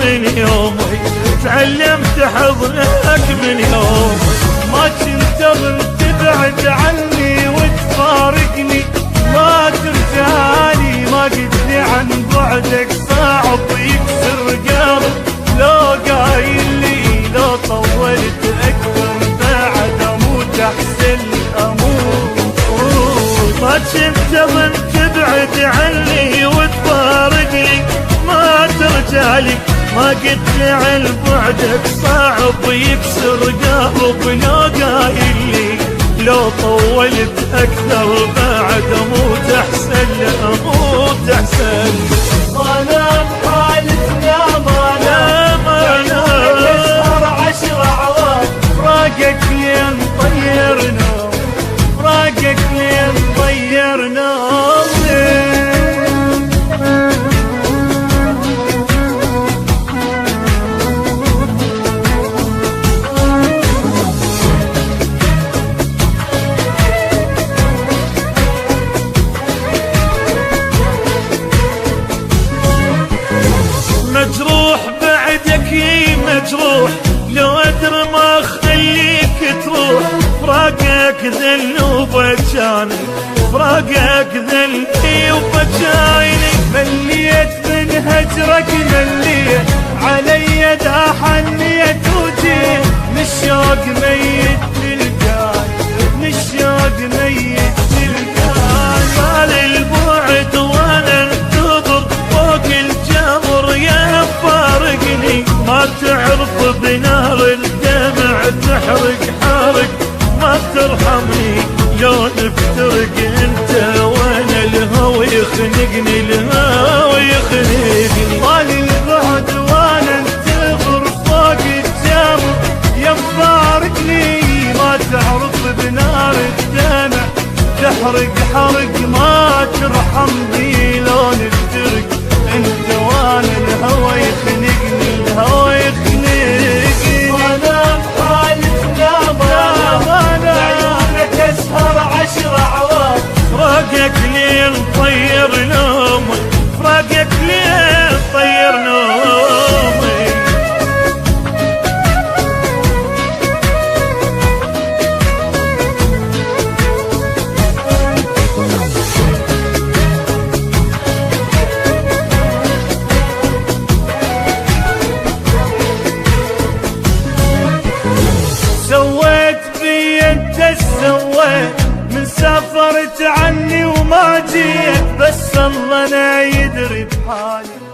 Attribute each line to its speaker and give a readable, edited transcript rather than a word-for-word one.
Speaker 1: من يومي تعلمت حضنك من يومي. ما كنت اظن تبعد عني وتفارقني، ما ترجعلي ما قلت لي عن بعدك صعب يكسر قلب. لو قايل لي لو طولت اكثر بعد اموت احسن لي اموت. ما كنت اظن تبعد عني وتفارقني، ما ترجعلي ما قلت لي عن بعدك صعب يكسر قلب. لو قايل لي لو طولت اكثر بعد اموت احسن لي اموت احسن لي.
Speaker 2: ما نام حالتنا ما نام اسهر 10 اعوام،
Speaker 1: فراقك لين طيرنا فراقك لين طيرنا. مجروح بعدك يي مجروح، لو ادري ما اخليك تروح. فراقك ذل وبجاني فراقك ذلي وبجاني. مليت من هجرك مليت علي دا حنيت وجيت، للشوق ميت تلقاي للشوق ميت تلقاي. مال البعد وانا انتظر فوق الجمر يا فارقني. ما تعرف بنار الدمع تحرق حرق، ما ترحمني لو نفترق انت وانا الهوى يخنقني الهوى يخنقني. مال البعد وانا انتظر فوق الجمر يا فارقني. ما تعرف بنار الدمع تحرق حرق، ما ترحمني لو نفترق انت وانا الهوى يخنقني الهوى يخنقني.
Speaker 2: ما نام حالتنا ما نام عيونك اسهر 10 اعوام،
Speaker 1: فراقك لين طير نومي فراقك لين طير نومي. سويت بي انت سويت من سافرت عني وما جيت، بس الله لا يدري بحالي.